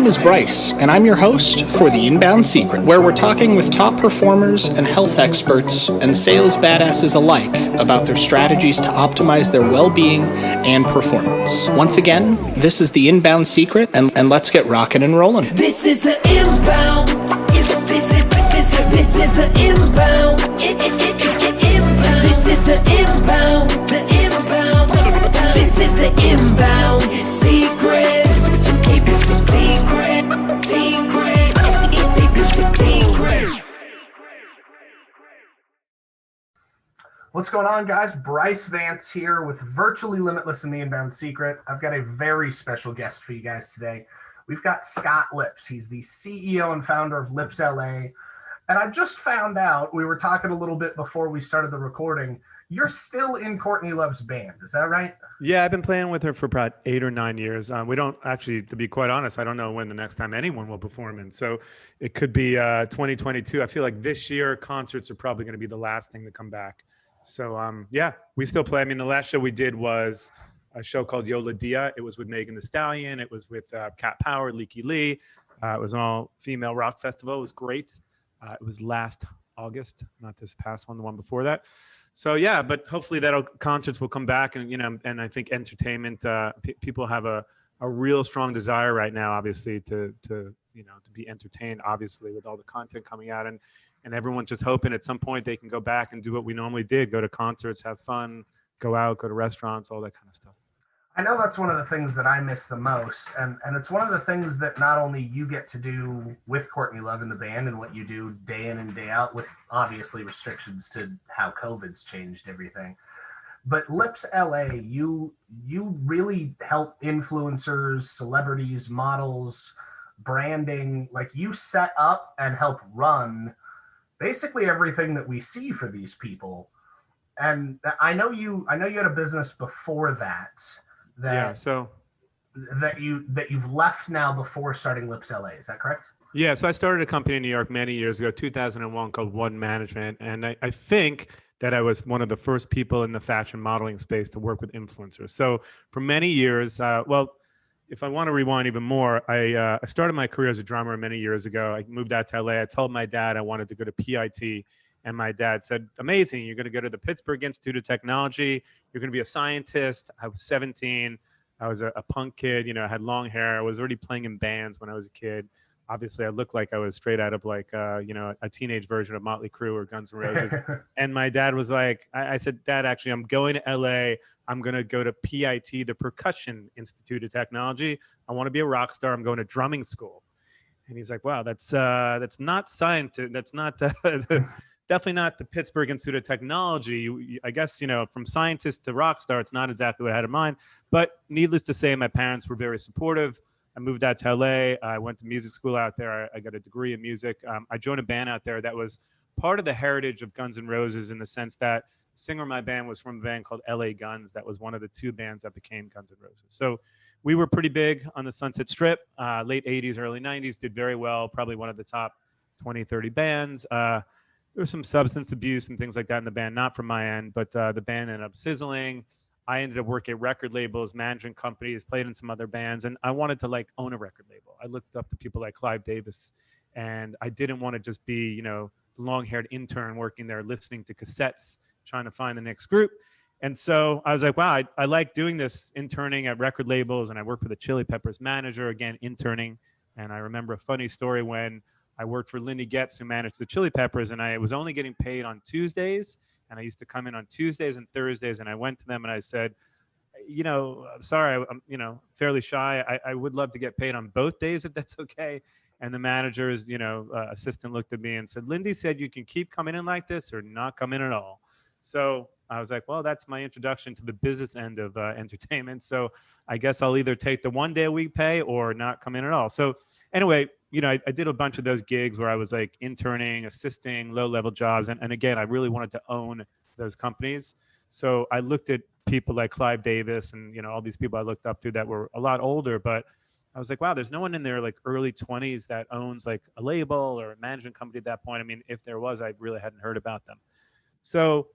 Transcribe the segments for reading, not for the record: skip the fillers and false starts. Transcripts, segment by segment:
is Bryce, and I'm your host for The Inbound Secret, where we're talking with top performers and health experts and sales badasses alike about their strategies to optimize their well-being and performance. Once again, this is The Inbound Secret, and let's get rocking and rolling. This is The Inbound. This is The Inbound. This is The Inbound. The Inbound. This is The Inbound Secret. What's going on, guys? Bryce Vance here with Virtually Limitless in the Inbound Secret. I've got a very special guest for you guys today. We've got Scott Lips. He's the CEO and founder of Lips LA. And I just found out, we were talking a little bit before we started the recording, you're still in Courtney Love's band. Is that right? Yeah, I've been playing with her for about 8 or 9 years. We don't actually, to be quite honest, I don't know when the next time anyone will perform in. So it could be 2022. I feel like this year concerts are probably going to be the last thing to come back. So yeah, we still play. I mean, the last show we did was a show called Yola Dia. It was with Megan Thee Stallion. It was with Cat Power, Leaky Lee. It was an all-female rock festival. It was great. It was last August, not this past one, the one before that. So yeah, but hopefully concerts will come back, and and I think entertainment. People have a real strong desire right now, obviously, to be entertained. Obviously, with all the content coming out, and everyone's just hoping at some point they can go back and do what we normally did: go to concerts, have fun, go out, go to restaurants, all that kind of stuff. I know that's one of the things that I miss the most, and it's one of the things that not only you get to do with Courtney Love in the band and what you do day in and day out, with obviously restrictions to how COVID's changed everything, but Lips LA, you really help influencers, celebrities, models, branding. Like, you set up and help run basically everything that we see for these people. And I know you had a business before that. That you've left now before starting Lips LA. Is that correct? Yeah, so I started a company in New York many years ago, 2001, called One Management. And I think that I was one of the first people in the fashion modeling space to work with influencers. So for many years, if I want to rewind even more, I started my career as a drummer many years ago. I moved out to LA. I told my dad I wanted to go to PIT. And my dad said, amazing, you're going to go to the Pittsburgh Institute of Technology. You're going to be a scientist. I was 17. I was a punk kid. I had long hair. I was already playing in bands when I was a kid. Obviously, I looked like I was straight out of a teenage version of Motley Crue or Guns N' Roses. And my dad was like, I said, Dad, actually, I'm going to LA. I'm going to go to PIT, the Percussion Institute of Technology. I want to be a rock star. I'm going to drumming school. And he's like, wow, that's not science. That's not definitely not the Pittsburgh Institute of Technology. I guess, from scientist to rock star, it's not exactly what I had in mind. But needless to say, my parents were very supportive. I moved out to LA. I went to music school out there. I got a degree in music. I joined a band out there that was part of the heritage of Guns N' Roses, in the sense that the singer of my band was from a band called LA Guns. That was one of the 2 bands that became Guns N' Roses. So we were pretty big on the Sunset Strip, late 80s, early 90s, did very well, probably one of the top 20, 30 bands. There was some substance abuse and things like that in the band, not from my end, but the band ended up sizzling. I ended up working at record labels, managing companies, played in some other bands, and I wanted to own a record label. I looked up to people like Clive Davis, and I didn't want to just be, the long-haired intern working there, listening to cassettes, trying to find the next group. And so I was like, wow, I like doing this, interning at record labels, and I worked for the Chili Peppers manager, again, interning. And I remember a funny story when I worked for Lindy Getz, who managed the Chili Peppers, and I was only getting paid on Tuesdays. And I used to come in on Tuesdays and Thursdays, and I went to them and I said, sorry, I'm, fairly shy. I would love to get paid on both days if that's okay. And the manager's, assistant looked at me and said, Lindy said you can keep coming in like this or not come in at all. So I was like, well, that's my introduction to the business end of entertainment. So I guess I'll either take the 1 day a week pay or not come in at all. So anyway, I did a bunch of those gigs where I was interning, assisting, low-level jobs. And again, I really wanted to own those companies. So I looked at people like Clive Davis and, all these people I looked up to that were a lot older. But I was like, wow, there's no one in their early 20s that owns a label or a management company at that point. I mean, if there was, I really hadn't heard about them. So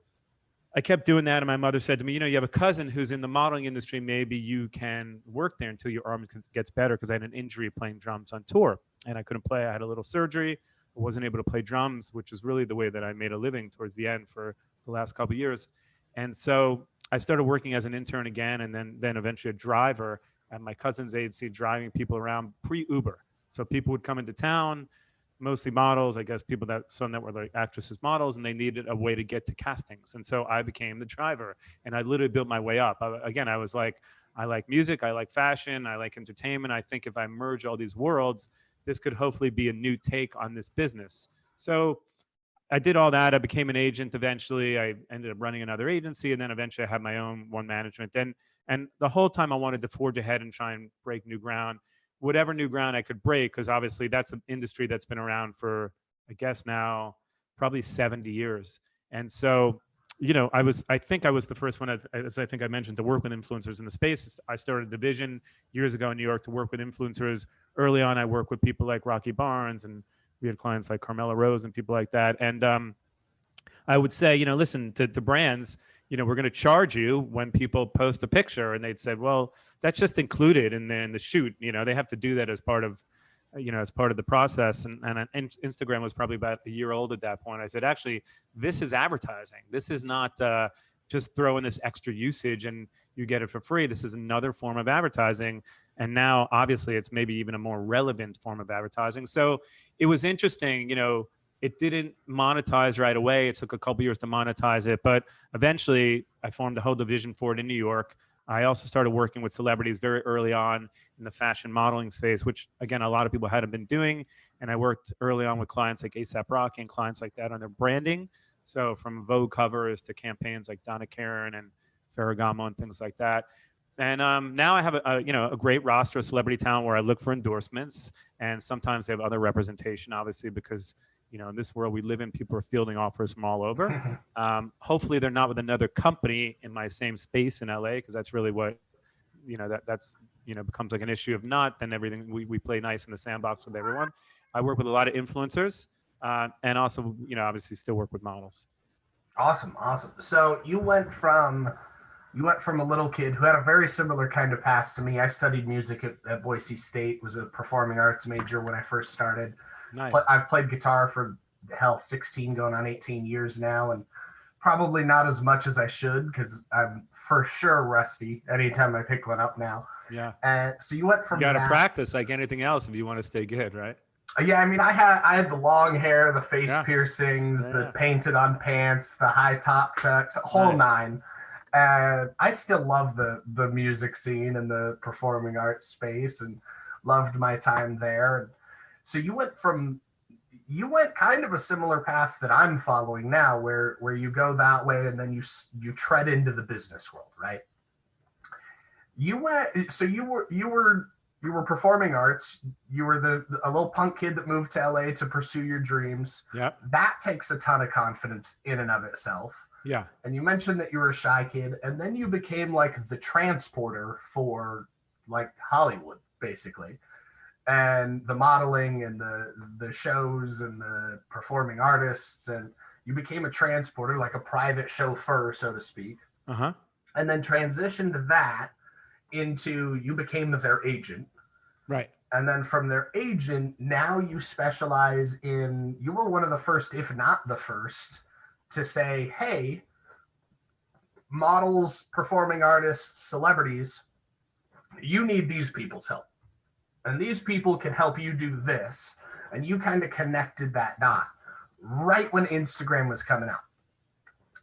I kept doing that. And my mother said to me, you have a cousin who's in the modeling industry. Maybe you can work there until your arm gets better. Cause I had an injury playing drums on tour and I couldn't play. I had a little surgery. I wasn't able to play drums, which is really the way that I made a living towards the end for the last couple of years. And so I started working as an intern again, and then eventually a driver at my cousin's agency, driving people around pre-Uber. So people would come into town, mostly models, I guess people some that were like actresses, models, and they needed a way to get to castings. And so I became the driver, and I literally built my way up. I was like, I like music, I like fashion, I like entertainment. I think if I merge all these worlds, this could hopefully be a new take on this business. So I did all that. I became an agent eventually. I ended up running another agency, and then eventually I had my own one management. And the whole time I wanted to forge ahead and try and break new ground, whatever new ground I could break, because obviously that's an industry that's been around for, I guess now, probably 70 years. And so, I think I was the first one, as I think I mentioned, to work with influencers in the space. I started a division years ago in New York to work with influencers. Early on, I worked with people like Rocky Barnes, and we had clients like Carmela Rose and people like that. And I would say, listen to brands, we're going to charge you when people post a picture. And they'd said, well, that's just included in the shoot. They have to do that as part of, as part of the process. And Instagram was probably about a year old at that point. I said, actually, this is advertising. This is not just throwing this extra usage and you get it for free. This is another form of advertising. And now, obviously, it's maybe even a more relevant form of advertising. So it was interesting, it didn't monetize right away. It took a couple years to monetize it. But eventually, I formed a whole division for it in New York. I also started working with celebrities very early on in the fashion modeling space, which, again, a lot of people hadn't been doing. And I worked early on with clients like A$AP Rocky and clients like that on their branding. So from Vogue covers to campaigns like Donna Karan and Ferragamo and things like that. And now I have a great roster of celebrity talent where I look for endorsements, and sometimes they have other representation, obviously, because in this world we live in, people are fielding offers from all over. Hopefully they're not with another company in my same space in LA, because that's really what that's becomes like an issue. If not, then everything we play nice in the sandbox with everyone. I work with a lot of influencers, and also obviously still work with models. Awesome. So you went from a little kid who had a very similar kind of past to me. I studied music at Boise State, was a performing arts major when I first started. Nice. I've played guitar for 16 going on 18 years now, and probably not as much as I should, because I'm for sure rusty anytime I pick one up now. Yeah. And so you went from you got to practice like anything else if you want to stay good, right? Yeah, I mean, I had the long hair, the face piercings, the painted on pants, the high top chucks, whole nine. And I still love the music scene and the performing arts space, and loved my time there. So you went kind of a similar path that I'm following now, where you go that way and then you tread into the business world, right? You were performing arts. You were a little punk kid that moved to LA to pursue your dreams. Yep. That takes a ton of confidence in and of itself. Yeah. And you mentioned that you were a shy kid, and then you became like the transporter for like Hollywood, basically. And the modeling and the shows and the performing artists, and you became a transporter, like a private chauffeur, so to speak. Uh-huh. And then transitioned that into, you became their agent. Right. And then from their agent, now you specialize in, you were one of the first, if not the first, to say, hey, models, performing artists, celebrities, you need these people's help. And these people can help you do this. And you kind of connected that dot right when Instagram was coming out.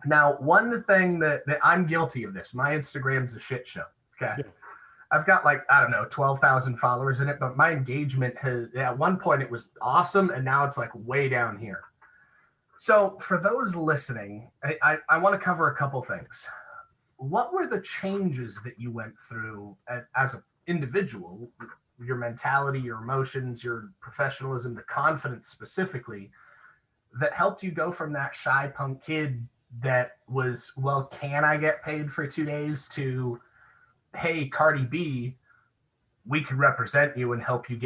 Now, one thing that I'm guilty of this, my Instagram's a shit show. Okay. Yeah. I've got 12,000 followers in it, but my engagement at one point it was awesome. And now it's like way down here. So for those listening, I want to cover a couple things. What were the changes that you went through as an individual, your mentality, your emotions, your professionalism, the confidence specifically, that helped you go from that shy punk kid that was, well, can I get paid for 2 days, to, hey, Cardi B, we could represent you and help you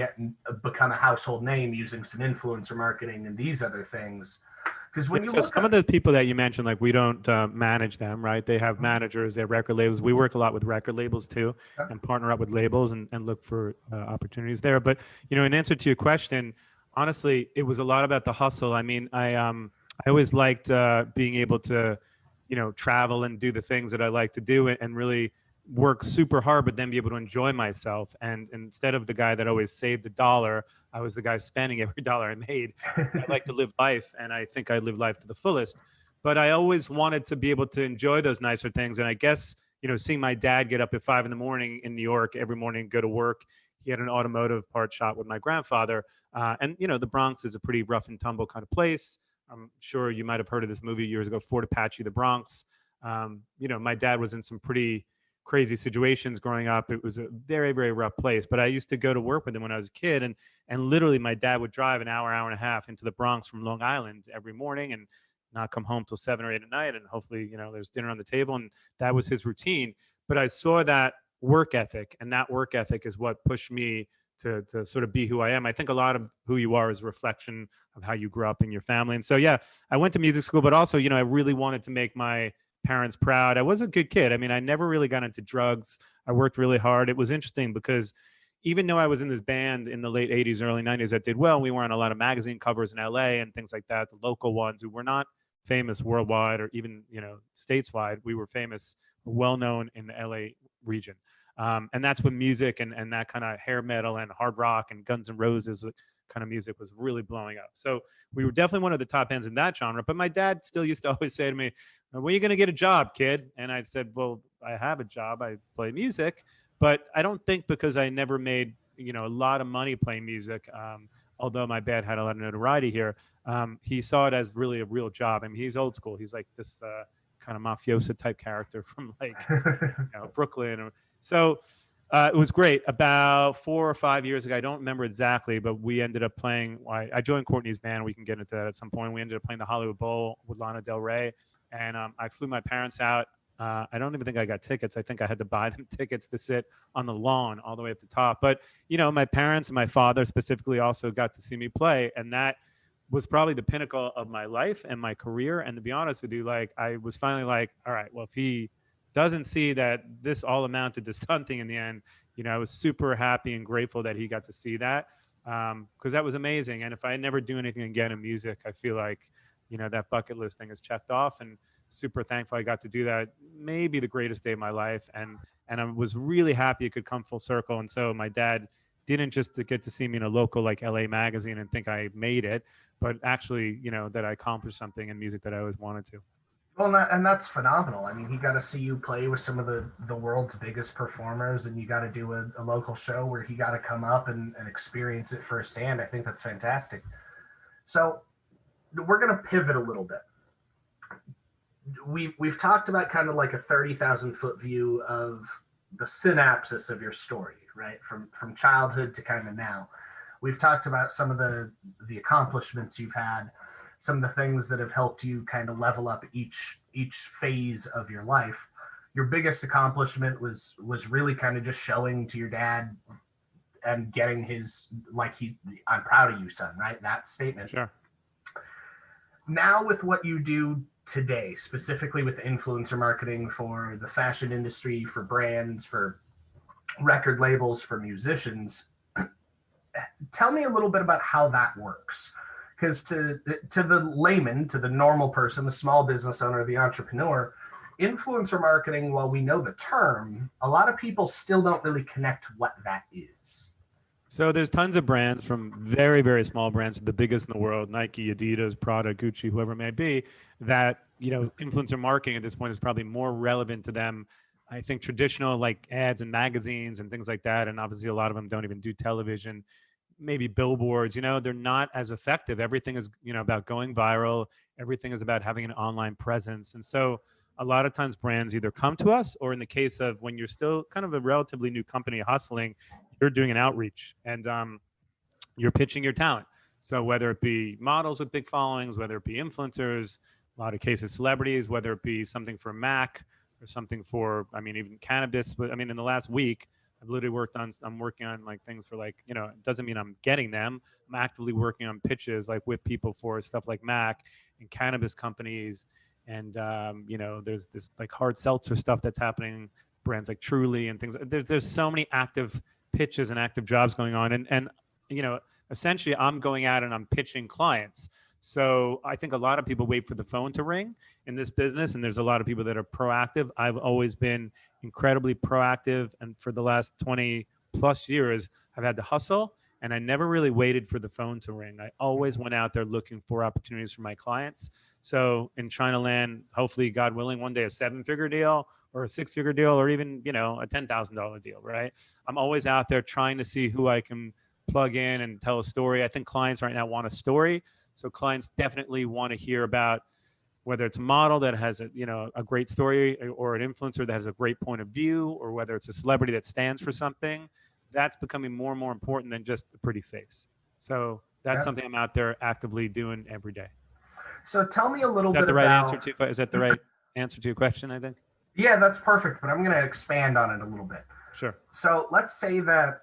become a household name using some influencer marketing and these other things, Because when you So look some of the people that you mentioned, like we don't manage them, right? They have managers, they have record labels. We work a lot with record labels too, and partner up with labels and look for opportunities there. But in answer to your question, honestly, it was a lot about the hustle. I mean, I always liked being able to, travel and do the things that I like to do and really work super hard, but then be able to enjoy myself. And instead of the guy that always saved a dollar, I was the guy spending every dollar I made. I like to live life, and I think I live life to the fullest. But I always wanted to be able to enjoy those nicer things. And I guess, seeing my dad get up at 5 a.m. in New York every morning, go to work. He had an automotive part shop with my grandfather. And the Bronx is a pretty rough and tumble kind of place. I'm sure you might have heard of this movie years ago, Fort Apache, the Bronx. My dad was in some pretty crazy situations growing up. It was a very, very rough place. But I used to go to work with him when I was a kid, and literally my dad would drive an hour and a half into the Bronx from Long Island every morning and not come home till 7 or 8 at night. And hopefully, there's dinner on the table, and that was his routine. But I saw that work ethic, and that work ethic is what pushed me to sort of be who I am. I think a lot of who you are is a reflection of how you grew up in your family. And so, yeah, I went to music school, but also, I really wanted to make my parents proud. I was a good kid. I mean, I never really got into drugs. I worked really hard. It was interesting because even though I was in this band in the late 80s, early 90s that did well, we were on a lot of magazine covers in LA and things like that, the local ones who were not famous worldwide or even, stateswide. We were famous, well known in the LA region. And that's when music and that kind of hair metal and hard rock and Guns N' Roses kind of music was really blowing up. So we were definitely one of the top ends in that genre. But my dad still used to always say to me, when are you going to get a job, kid? And I said, well, I have a job. I play music. But I don't think because I never made, a lot of money playing music, although my dad had a lot of notoriety here, he saw it as really a real job. I mean, he's old school. He's like this kind of mafioso type character from like Brooklyn. So it was great. About 4 or 5 years ago, I don't remember exactly, but we ended up playing. I joined Courtney's band. We can get into that at some point. We ended up playing the Hollywood Bowl with Lana Del Rey, and I flew my parents out. I don't even think I got tickets. I think I had to buy them tickets to sit on the lawn all the way at the top. But, my parents and my father specifically also got to see me play, and that was probably the pinnacle of my life and my career. And to be honest with you, like I was finally like, all right, well, if he doesn't see that this all amounted to something in the end, I was super happy and grateful that he got to see that, because that was amazing. And if I never do anything again in music, I feel like, that bucket list thing is checked off, and super thankful I got to do that. Maybe the greatest day of my life. And I was really happy it could come full circle. And so my dad didn't just to get to see me in a local like LA magazine and think I made it, but actually, that I accomplished something in music that I always wanted to. Well, and that's phenomenal. I mean, he got to see you play with some of the world's biggest performers, and you got to do a local show where he got to come up and experience it firsthand. I think that's fantastic. So we're going to pivot a little bit. We've talked about kind of like a 30,000 foot view of the synopsis of your story, right? From childhood to kind of now. We've talked about some of the accomplishments you've had, some of the things that have helped you kind of level up each phase of your life. Your biggest accomplishment was really kind of just showing to your dad and getting his, like, I'm proud of you, son, right? That statement. Sure. Now with what you do today, specifically with influencer marketing for the fashion industry, for brands, for record labels, for musicians, tell me a little bit about how that works. Because to the layman, to the normal person, the small business owner, the entrepreneur, influencer marketing, while we know the term, a lot of people still don't really connect what that is. So there's tons of brands, from very, very small brands to the biggest in the world, Nike, Adidas, Prada, Gucci, whoever it may be, that, influencer marketing at this point is probably more relevant to them. I think traditional like ads and magazines and things like that. And obviously a lot of them don't even do television, maybe billboards, they're not as effective. Everything is, about going viral. Everything is about having an online presence. And so a lot of times brands either come to us, or in the case of when you're still kind of a relatively new company hustling, you're doing an outreach and you're pitching your talent. So whether it be models with big followings, whether it be influencers, a lot of cases celebrities, whether it be something for Mac or something for, even cannabis. But in the last week, I've literally I'm working on like things for like, it doesn't mean I'm getting them. I'm actively working on pitches like with people for stuff like Mac and cannabis companies. And, there's this like hard seltzer stuff that's happening, brands like Truly and things. There's so many active pitches and active jobs going on. And essentially I'm going out and I'm pitching clients. So I think a lot of people wait for the phone to ring in this business. And there's a lot of people that are proactive. I've always been incredibly proactive. And for the last 20 plus years, I've had to hustle and I never really waited for the phone to ring. I always went out there looking for opportunities for my clients. So in trying to land, hopefully, God willing, one day a 7-figure deal or a 6-figure deal or even, a $10,000 deal, right? I'm always out there trying to see who I can plug in and tell a story. I think clients right now want a story. So clients definitely want to hear about whether it's a model that has a great story or an influencer that has a great point of view, or whether it's a celebrity that stands for something. That's becoming more and more important than just a pretty face. So that's something I'm out there actively doing every day. So tell me a little bit about... Is that the right answer to your question, I think? Yeah, that's perfect, but I'm going to expand on it a little bit. Sure. So let's say that,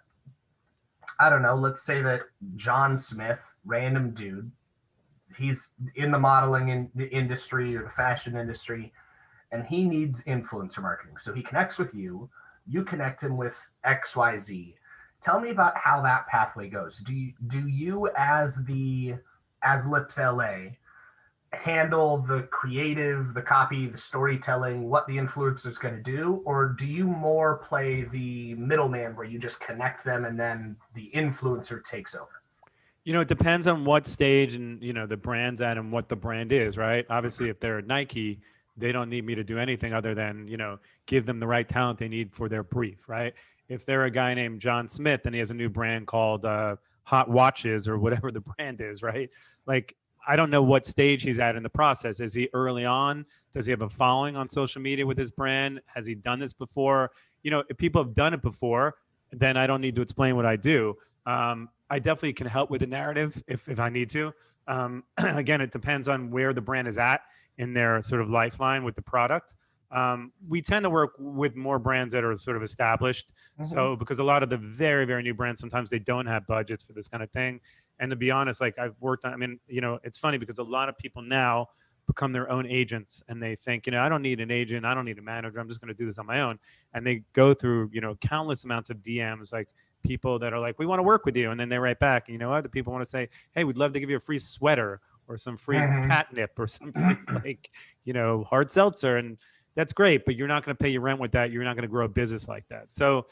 let's say that John Smith, random dude, he's in the modeling industry or the fashion industry, and he needs influencer marketing. So he connects with you, you connect him with XYZ. Tell me about how that pathway goes. Do you as Lips LA handle the creative, the copy, the storytelling, what the influencer is going to do? Or do you more play the middleman where you just connect them and then the influencer takes over? It depends on what stage and, the brand's at and what the brand is, right? Obviously, if they're Nike, they don't need me to do anything other than, give them the right talent they need for their brief, right? If they're a guy named John Smith and he has a new brand called Hot Watches or whatever the brand is, right? Like, I don't know what stage he's at in the process. Is he early on? Does he have a following on social media with his brand? Has he done this before? If people have done it before, then I don't need to explain what I do. I definitely can help with the narrative if I need to. Again, it depends on where the brand is at in their sort of lifeline with the product. We tend to work with more brands that are sort of established. Mm-hmm. So because a lot of the very, very new brands, sometimes they don't have budgets for this kind of thing. And to be honest, like I've worked on, it's funny because a lot of people now become their own agents and they think, I don't need an agent. I don't need a manager. I'm just going to do this on my own. And they go through, countless amounts of DMs, like people that are like, we want to work with you. And then they write back, and other people want to say, hey, we'd love to give you a free sweater or some free catnip or something like, hard seltzer. And that's great, but you're not going to pay your rent with that. You're not going to grow a business like that. So,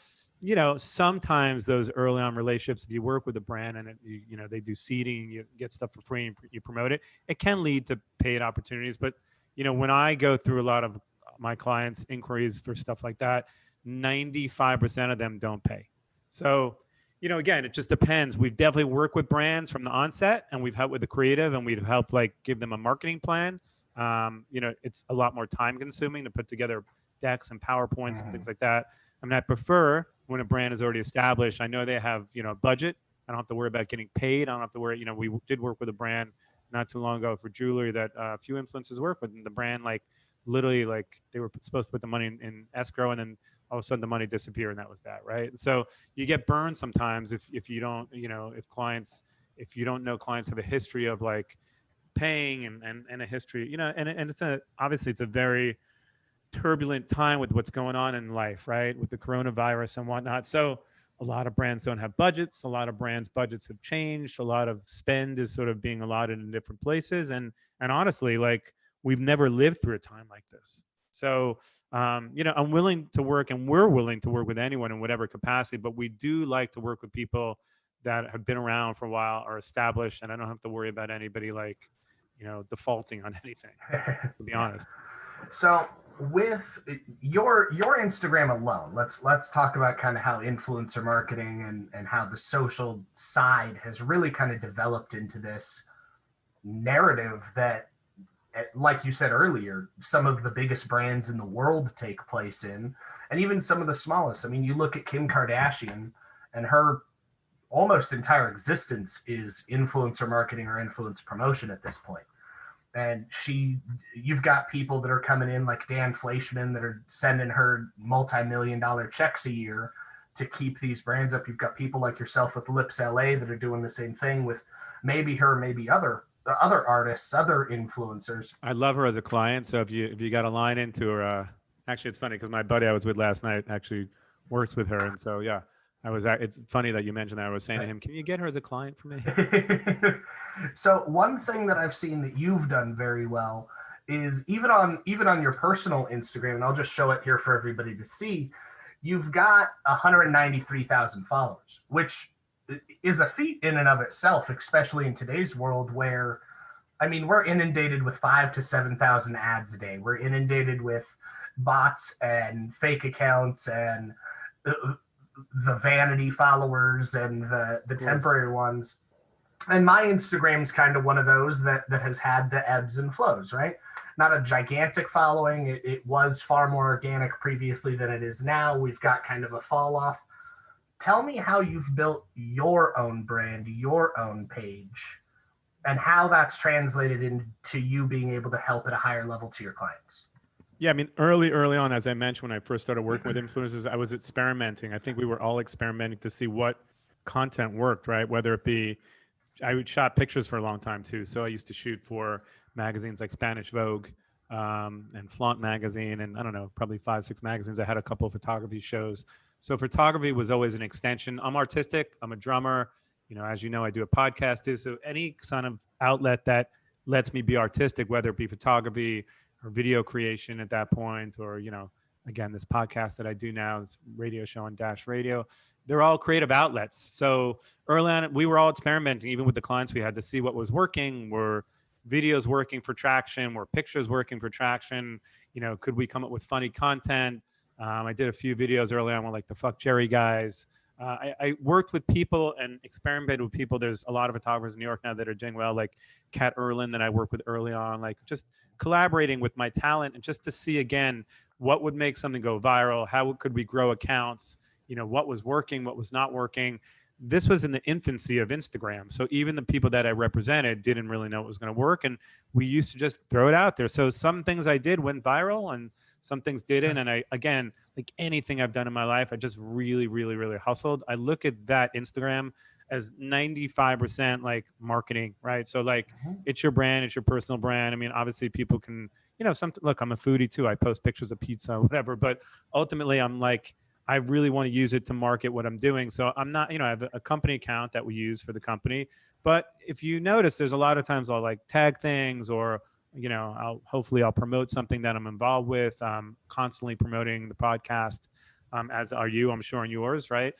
sometimes those early on relationships, if you work with a brand and they do seeding, you get stuff for free and you promote it, it can lead to paid opportunities. But, when I go through a lot of my clients' inquiries for stuff like that, 95% of them don't pay. So, again, it just depends. We've definitely worked with brands from the onset, and we've helped with the creative, and we've helped like give them a marketing plan. It's a lot more time consuming to put together decks and PowerPoints and things like that. I prefer when a brand is already established. I know they have, a budget. I don't have to worry about getting paid. I don't have to worry. We did work with a brand not too long ago for jewelry that a few influencers work with, and the brand literally they were supposed to put the money in escrow, and then all of a sudden the money disappeared, and that was that, right? And so you get burned sometimes if you don't, if you don't know clients have a history of like paying and a history, and it's obviously it's a very turbulent time with what's going on in life, right? With the coronavirus and whatnot. So a lot of brands don't have budgets. A lot of brands' budgets have changed. A lot of spend is sort of being allotted in different places. And honestly, like we've never lived through a time like this. So, I'm willing to work, and we're willing to work with anyone in whatever capacity, but we do like to work with people that have been around for a while, are established, and I don't have to worry about anybody defaulting on anything, to be honest. So with your Instagram alone, let's talk about kind of how influencer marketing and how the social side has really kind of developed into this narrative that, like you said earlier, some of the biggest brands in the world take place in, and even some of the smallest. I mean, you look at Kim Kardashian, and her almost entire existence is influencer marketing or influence promotion at this point. And you've got people that are coming in like Dan Fleischman that are sending her multi-million-dollar checks a year to keep these brands up. You've got people like yourself with Lips LA that are doing the same thing with maybe her, maybe other artists, other influencers. I love her as a client. So if you got a line into her, actually, it's funny because my buddy I was with last night actually works with her, and so yeah, it's funny that you mentioned that. I was saying to him, can you get her as a client for me? So one thing that I've seen that you've done very well is even on your personal Instagram, and I'll just show it here for everybody to see, you've got 193,000 followers, which is a feat in and of itself, especially in today's world where, I mean, we're inundated with 5,000 to 7,000 ads a day. We're inundated with bots and fake accounts and the vanity followers and the temporary ones. And my Instagram's kind of one of those that has had the ebbs and flows, right? Not a gigantic following. It was far more organic previously than it is now. We've got kind of a fall off. Tell me how you've built your own brand, your own page, and how that's translated into you being able to help at a higher level to your clients. Yeah, I mean, early on, as I mentioned, when I first started working with influencers, I was experimenting. I think we were all experimenting to see what content worked, right? Whether it be, I would shot pictures for a long time too. So I used to shoot for magazines like Spanish Vogue and Flaunt magazine, and I don't know, probably 5-6 magazines. I had a couple of photography shows. So photography was always an extension. I'm artistic. I'm a drummer. You know, as you know, I do a podcast too. So any kind of outlet that lets me be artistic, whether it be photography or video creation at that point, or, you know, again, this podcast that I do now, this radio show on Dash Radio, they're all creative outlets. So early on, we were all experimenting, even with the clients we had, to see what was working. Were videos working for traction? Were pictures working for traction? You know, could we come up with funny content? I did a few videos early on with like the Fuck Jerry guys. I worked with people and experimented with people. There's a lot of photographers in New York now that are doing well, like Kat Erlin that I worked with early on, like just collaborating with my talent and just to see, again, what would make something go viral? How could we grow accounts? You know, what was working, what was not working? This was in the infancy of Instagram. So even the people that I represented didn't really know it was going to work. And we used to just throw it out there. So some things I did went viral and some things didn't. And I, again, like anything I've done in my life, I just really, really, really hustled. I look at that Instagram as 95% like marketing, right? So like it's your brand, it's your personal brand. I mean, obviously people can, you know, look, I'm a foodie too. I post pictures of pizza, whatever, but ultimately I'm like, I really want to use it to market what I'm doing. So I'm not, you know, I have a company account that we use for the company, but if you notice, there's a lot of times I'll like tag things or, you know, I'll promote something that I'm involved with. Constantly promoting the podcast, as are you, I'm sure, on yours, right?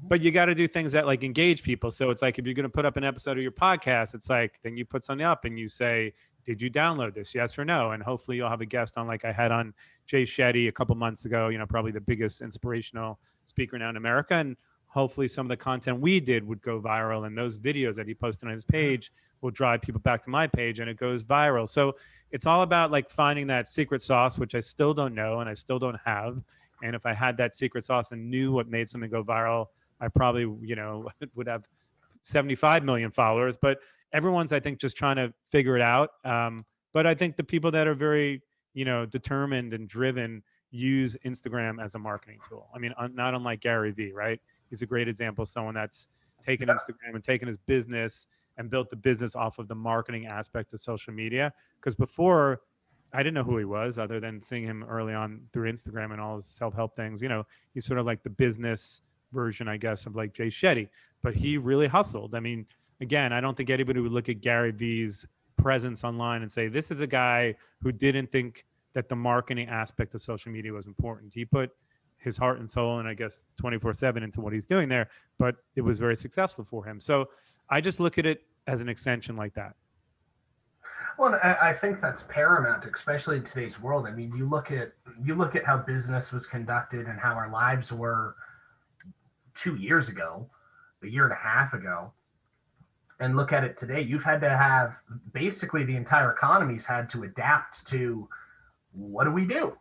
But you got to do things that like engage people. So it's like, if you're going to put up an episode of your podcast, it's like, then you put something up and you say, did you download this? Yes or no? And hopefully you'll have a guest on, like I had on Jay Shetty a couple months ago, you know, probably the biggest inspirational speaker now in America. And hopefully some of the content we did would go viral. And those videos that he posted on his page will drive people back to my page and it goes viral. So it's all about like finding that secret sauce, which I still don't know and I still don't have. And if I had that secret sauce and knew what made something go viral, I probably, you know, would have 75 million followers. But everyone's, I think, just trying to figure it out. But I think the people that are very, you know, determined and driven use Instagram as a marketing tool. I mean, not unlike Gary Vee, right? He's a great example of someone that's taken Instagram and taken his business and built the business off of the marketing aspect of social media. Because before, I didn't know who he was other than seeing him early on through Instagram and all his self-help things. You know, he's sort of like the business version, I guess, of like Jay Shetty. But he really hustled. I mean, again, I don't think anybody would look at Gary Vee's presence online and say, this is a guy who didn't think that the marketing aspect of social media was important. He put his heart and soul and I guess 24/7 into what he's doing there, but it was very successful for him. So I just look at it as an extension like that. Well, I think that's paramount, especially in today's world. I mean, you look at how business was conducted and how our lives were 2 years ago, a year and a half ago, and look at it today. You've had to have basically the entire economy's had to adapt to what do we do?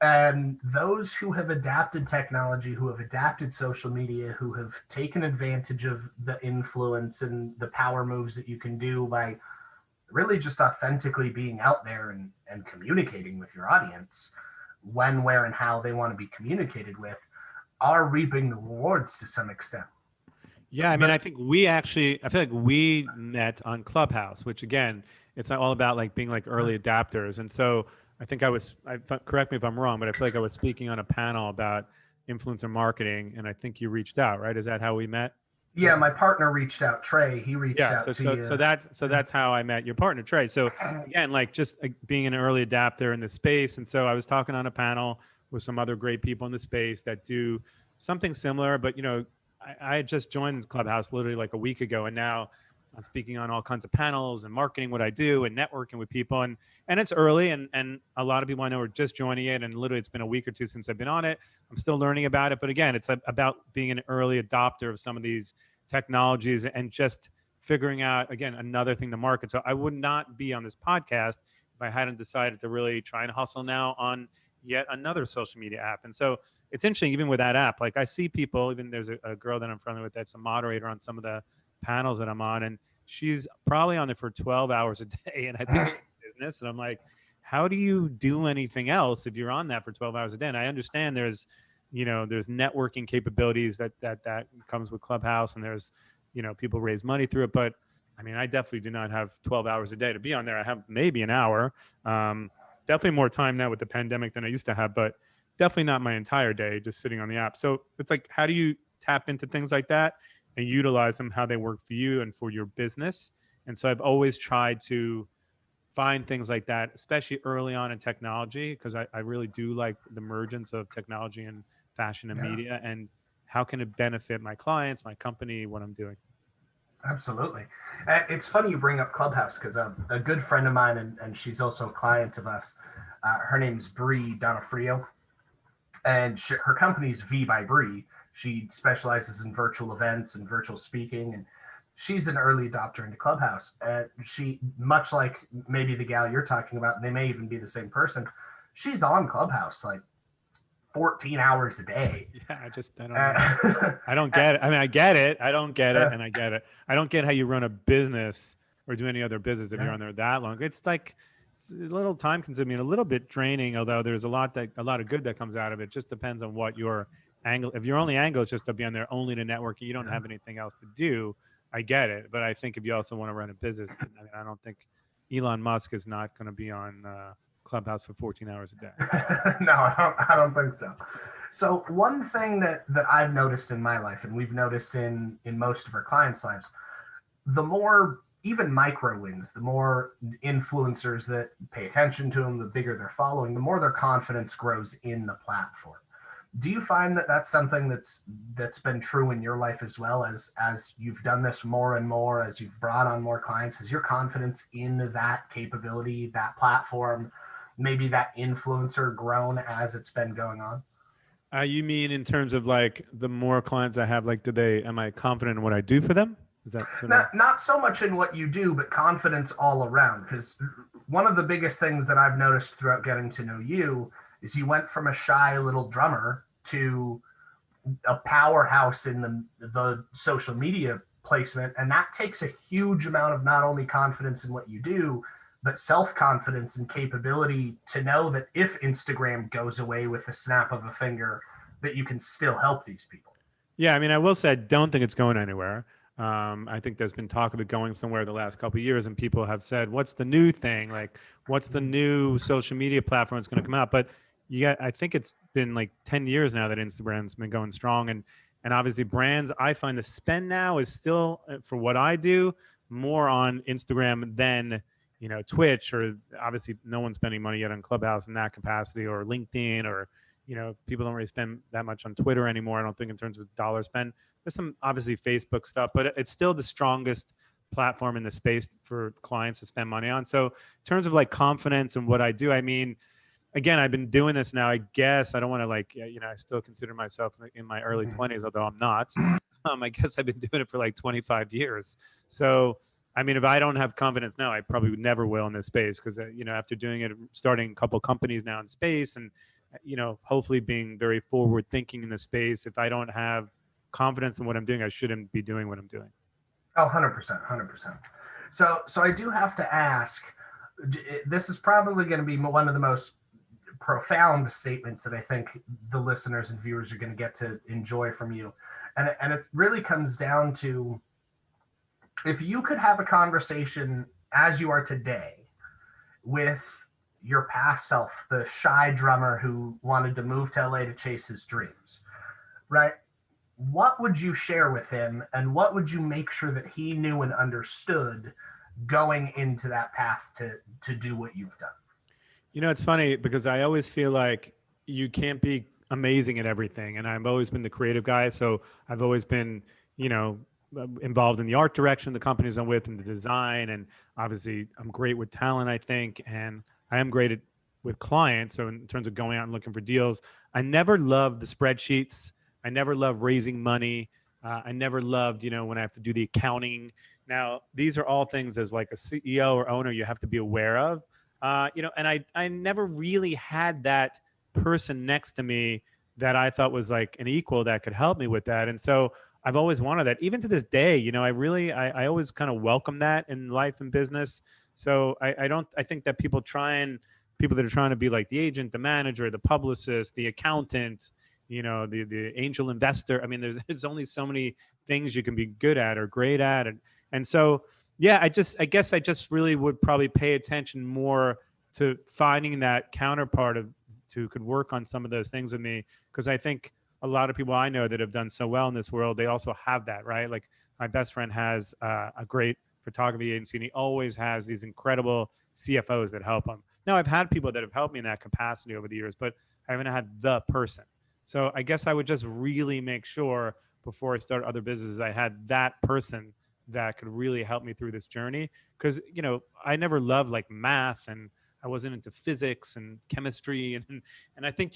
And those who have adapted technology, who have adapted social media, who have taken advantage of the influence and the power moves that you can do by really just authentically being out there and communicating with your audience when, where, and how they want to be communicated with, are reaping the rewards to some extent. Yeah, I mean, I feel like we met on Clubhouse, which again, it's all about like being like early adapters. And so I think correct me if I'm wrong, but I feel like I was speaking on a panel about influencer marketing, and I think you reached out, right? Is that how we met? Yeah, my partner reached out, Trey. He reached out to you. So that's how I met your partner, Trey. So again, like just being an early adapter in the space. And so I was talking on a panel with some other great people in the space that do something similar, but I had just joined Clubhouse literally like a week ago, and now I'm speaking on all kinds of panels and marketing what I do and networking with people. And it's early, and a lot of people I know are just joining it, and literally it's been a week or two since I've been on it. I'm still learning about it. But again, it's about being an early adopter of some of these technologies and just figuring out, again, another thing to market. So I would not be on this podcast if I hadn't decided to really try and hustle now on yet another social media app. And so it's interesting, even with that app, like I see people, even there's a girl that I'm friendly with that's a moderator on some of the panels that I'm on, and she's probably on there for 12 hours a day. And I think she's in business. And I'm like, how do you do anything else if you're on that for 12 hours a day? And I understand there's networking capabilities that comes with Clubhouse, and there's, people raise money through it. But I mean, I definitely do not have 12 hours a day to be on there. I have maybe an hour. Definitely more time now with the pandemic than I used to have, but definitely not my entire day just sitting on the app. So it's like, how do you tap into things like that and utilize them, how they work for you and for your business? And so I've always tried to find things like that, especially early on in technology, because I really do like the emergence of technology and fashion and media, and how can it benefit my clients, my company, what I'm doing. Absolutely. It's funny you bring up Clubhouse, because a good friend of mine, and she's also a client of us, her name's Bree Donofrio, and her company's V by Bree. She specializes in virtual events and virtual speaking, and she's an early adopter into Clubhouse. She, much like maybe the gal you're talking about, they may even be the same person, she's on Clubhouse like 14 hours a day. Yeah, I don't know. I don't get it. I mean, I get it. I don't get it. And I get it. I don't get how you run a business or do any other business if you're on there that long. It's like, it's a little time consuming, a little bit draining, although there's a lot of good that comes out of it. Just depends on what your angle. If your only angle is just to be on there only to network, you don't have anything else to do, I get it. But I think if you also want to run a business, I don't think Elon Musk is not going to be on Clubhouse for 14 hours a day. No, I don't think so. So one thing that I've noticed in my life, and we've noticed in most of our clients' lives, the more even micro wins, the more influencers that pay attention to them, the bigger their following, the more their confidence grows in the platform. Do you find that that's something that's been true in your life as well, as you've done this more and more, as you've brought on more clients? Has your confidence in that capability, that platform, maybe that influencer grown as it's been going on? You mean in terms of like the more clients I have, like am I confident in what I do for them? Is that not so much in what you do, but confidence all around? Because one of the biggest things that I've noticed throughout getting to know you is you went from a shy little drummer to a powerhouse in the social media placement. And that takes a huge amount of not only confidence in what you do, but self-confidence and capability to know that if Instagram goes away with the snap of a finger, that you can still help these people. Yeah, I mean, I will say I don't think it's going anywhere. I think there's been talk of it going somewhere the last couple of years, and people have said, what's the new thing? Like, what's the new social media platform that's going to come out? But I think it's been like 10 years now that Instagram's been going strong. And obviously brands, I find the spend now is still, for what I do, more on Instagram than, Twitch, or obviously no one's spending money yet on Clubhouse in that capacity, or LinkedIn, or, people don't really spend that much on Twitter anymore. I don't think in terms of dollar spend. There's some obviously Facebook stuff, but it's still the strongest platform in the space for clients to spend money on. So in terms of like confidence and what I do, I mean, again, I've been doing this now, I guess. I don't want to I still consider myself in my early 20s, although I'm not. I guess I've been doing it for like 25 years. So, I mean, if I don't have confidence now, I probably never will in this space, because, after doing it, starting a couple companies now in space, and, hopefully being very forward thinking in the space, if I don't have confidence in what I'm doing, I shouldn't be doing what I'm doing. Oh, 100%. So I do have to ask, this is probably going to be one of the most profound statements that I think the listeners and viewers are going to get to enjoy from you. And it really comes down to, if you could have a conversation as you are today with your past self, the shy drummer who wanted to move to LA to chase his dreams, right? What would you share with him, and what would you make sure that he knew and understood going into that path to do what you've done? You know, it's funny because I always feel like you can't be amazing at everything. And I've always been the creative guy. So I've always been, involved in the art direction, the companies I'm with, and the design. And obviously I'm great with talent, I think. And I am great with clients. So in terms of going out and looking for deals, I never loved the spreadsheets. I never loved raising money. I never loved, when I have to do the accounting. Now, these are all things as like a CEO or owner you have to be aware of. And I never really had that person next to me that I thought was like an equal that could help me with that. And so I've always wanted that. Even to this day, I always kind of welcome that in life and business. So I think that people that are trying to be like the agent, the manager, the publicist, the accountant, the angel investor. I mean, there's only so many things you can be good at or great at. And so, yeah, I guess I just really would probably pay attention more to finding that counterpart who could work on some of those things with me. Because I think a lot of people I know that have done so well in this world, they also have that, right? Like my best friend has a great photography agency, and he always has these incredible CFOs that help him. Now, I've had people that have helped me in that capacity over the years, but I haven't had the person. So I guess I would just really make sure before I start other businesses, I had that person that could really help me through this journey. Because, I never loved like math, and I wasn't into physics and chemistry. And I think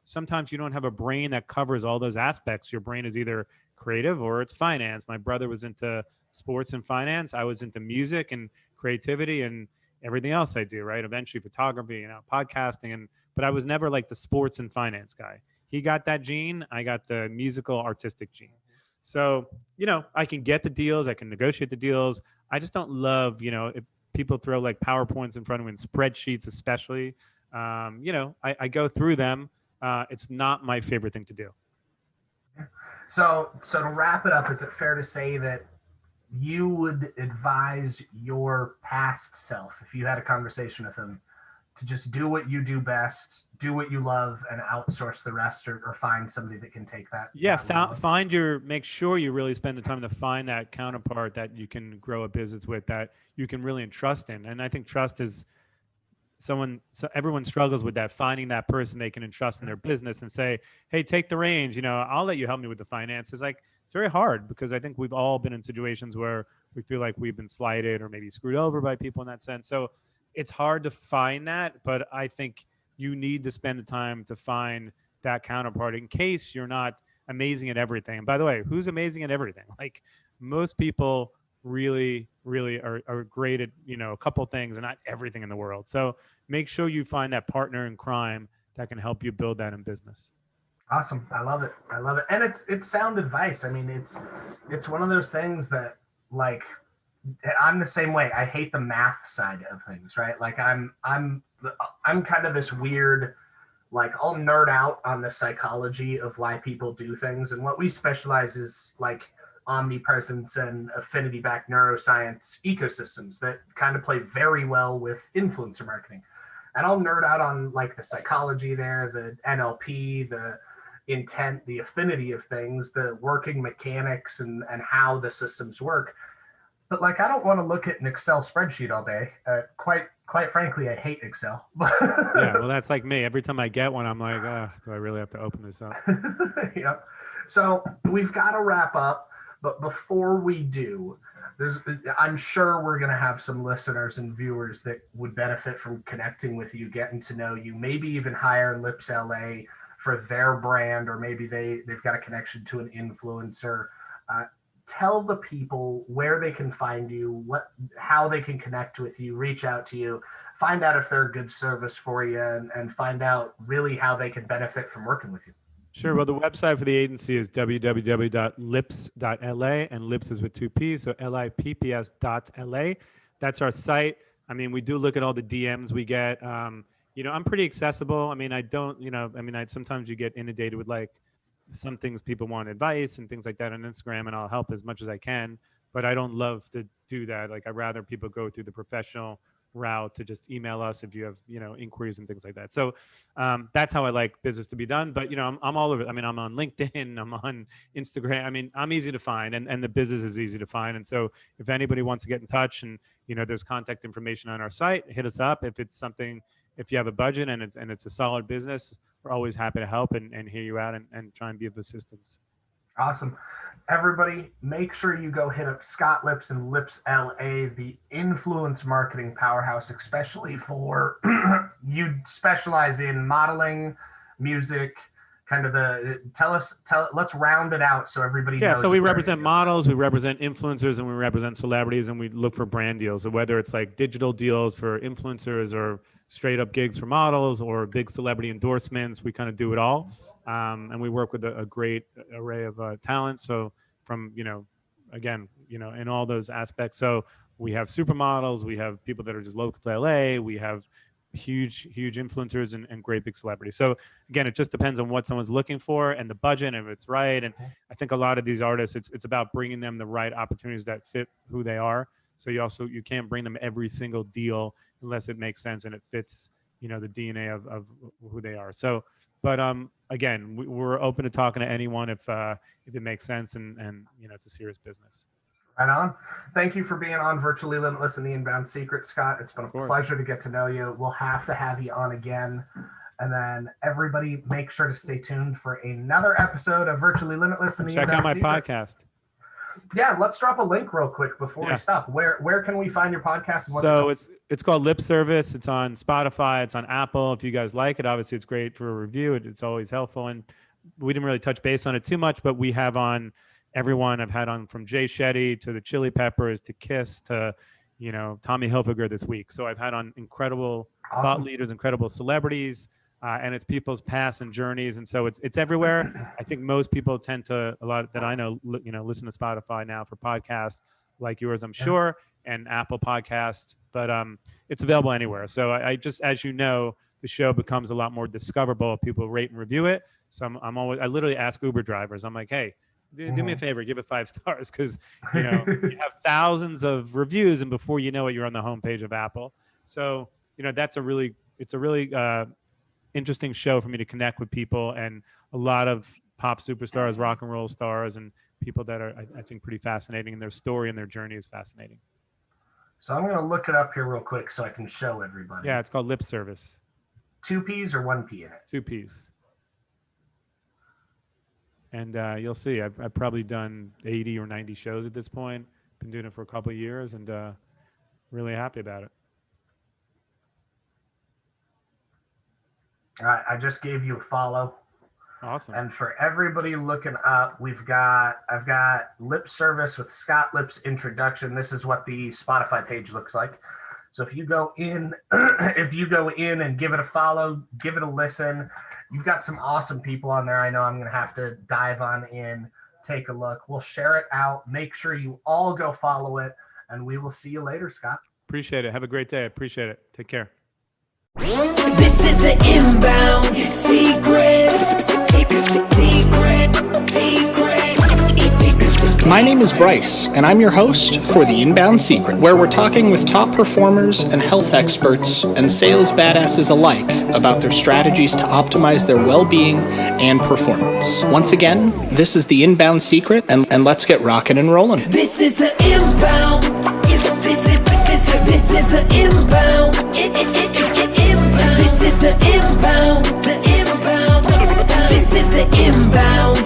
sometimes you don't have a brain that covers all those aspects. Your brain is either creative or it's finance. My brother was into sports and finance. I was into music and creativity and everything else I do, right? Eventually photography and podcasting. But I was never like the sports and finance guy. He got that gene. I got the musical artistic gene. So, I can get the deals. I can negotiate the deals. I just don't love, if people throw like PowerPoints in front of me and spreadsheets, especially, I go through them. It's not my favorite thing to do. So to wrap it up, is it fair to say that you would advise your past self, if you had a conversation with him, to just do what you do best, do what you love, and outsource the rest, or find somebody that can take that? Yeah, make sure you really spend the time to find that counterpart that you can grow a business with, that you can really entrust in. And I think trust is everyone struggles with that, finding that person they can entrust in their business and say, hey, take the reins, I'll let you help me with the finances. Like, it's very hard, because I think we've all been in situations where we feel like we've been slighted or maybe screwed over by people in that sense. So it's hard to find that, but I think you need to spend the time to find that counterpart in case you're not amazing at everything. And by the way, who's amazing at everything? Like, most people really, really are great at, a couple things and not everything in the world. So make sure you find that partner in crime that can help you build that in business. Awesome. I love it. And it's sound advice. I mean, it's one of those things that, like, I'm the same way. I hate the math side of things, right? Like I'm kind of this weird, like, I'll nerd out on the psychology of why people do things. And what we specialize is like omnipresence and affinity-backed neuroscience ecosystems that kind of play very well with influencer marketing. And I'll nerd out on like the psychology there, the NLP, the intent, the affinity of things, the working mechanics, and how the systems work. But like, I don't want to look at an Excel spreadsheet all day. Quite frankly, I hate Excel. Yeah, well, that's like me. Every time I get one, I'm like, do I really have to open this up? Yeah. So we've got to wrap up. But before we do, I'm sure we're going to have some listeners and viewers that would benefit from connecting with you, getting to know you, maybe even hire Lips LA for their brand, or maybe they've got a connection to an influencer. Tell the people where they can find you, how they can connect with you, reach out to you, find out if they're a good service for you, and find out really how they can benefit from working with you. Sure. Well, the website for the agency is www.lips.la, and Lips is with 2 P's, so LIPPS.LA. That's our site. I mean, we do look at all the DMs we get. I'm pretty accessible. I mean, I don't, sometimes you get inundated with like some things people want advice and things like that on Instagram, and I'll help as much as I can, but I don't love to do that. Like I'd rather people go through the professional route to just email us if you have, inquiries and things like that. So that's how I like business to be done. But, I'm all over it. I mean, I'm on LinkedIn, I'm on Instagram. I mean, I'm easy to find and the business is easy to find. And so if anybody wants to get in touch and, there's contact information on our site, hit us up. If it's something, if you have a budget and it's a solid business, we're always happy to help and hear you out and try and be of assistance. Awesome. Everybody, make sure you go hit up Scott Lips and Lips LA, the influence marketing powerhouse, especially for you specialize in modeling, music, kind of let's round it out so everybody knows. Yeah, so we represent models, we represent influencers, and we represent celebrities, and we look for brand deals. So whether it's like digital deals for influencers or straight up gigs for models or big celebrity endorsements, we kind of do it all. And we work with a great array of talent. So from, again, in all those aspects. So we have supermodels, we have people that are just local to LA, we have huge influencers and great big celebrities. So again, it just depends on what someone's looking for and the budget, and if it's right. And I think a lot of these artists, it's about bringing them the right opportunities that fit who they are. So you can't bring them every single deal unless it makes sense and it fits, the DNA of who they are. So, but again, we're open to talking to anyone if it makes sense and it's a serious business. Right on. Thank you for being on Virtually Limitless and the Inbound Secret, Scott. It's been a pleasure to get to know you. We'll have to have you on again. And then everybody make sure to stay tuned for another episode of Virtually Limitless and the Inbound Secret. Check out my podcast. Yeah, let's drop a link real quick before we stop. Where can we find your podcast? So it's called Lip Service. It's on Spotify. It's on Apple. If you guys like it, obviously it's great for a review. It's always helpful. And we didn't really touch base on it too much, but we have on everyone. I've had on from Jay Shetty to the Chili Peppers to Kiss to, Tommy Hilfiger this week. So I've had on incredible thought leaders, incredible celebrities, and it's people's paths and journeys. And so it's everywhere. I think most people tend to, a lot that I know, listen to Spotify now for podcasts like yours, I'm sure, and Apple Podcasts, but it's available anywhere. So I just, as you know, the show becomes a lot more discoverable if people rate and review it. So I literally ask Uber drivers, I'm like, hey, do me a favor, give it 5 stars, because you have thousands of reviews, and before you know it, you're on the homepage of Apple. So it's a really interesting show for me to connect with people, and a lot of pop superstars, rock and roll stars, and people that are I think pretty fascinating, and their story and their journey is fascinating. So I'm going to look it up here real quick so I can show everybody. Yeah, it's called Lip Service. 2 P's or 1 P in it? 2 P's. And you'll see, I've probably done 80 or 90 shows at this point. Been doing it for a couple of years, and really happy about it. All right, I just gave you a follow. Awesome. And for everybody looking up, I've got Lip Service with Scott Lips introduction. This is what the Spotify page looks like. So if you go in, and give it a follow, give it a listen. You've got some awesome people on there. I know I'm going to have to dive on in, take a look. We'll share it out. Make sure you all go follow it, and we will see you later, Scott. Appreciate it. Have a great day. Appreciate it. Take care. This is the Inbound Secret. My name is Bryce, and I'm your host for The Inbound Secret, where we're talking with top performers and health experts and sales badasses alike about their strategies to optimize their well-being and performance. Once again, this is The Inbound Secret, and let's get rocking and rolling. This is the Inbound. This is the Inbound. This is the Inbound. This is the Inbound.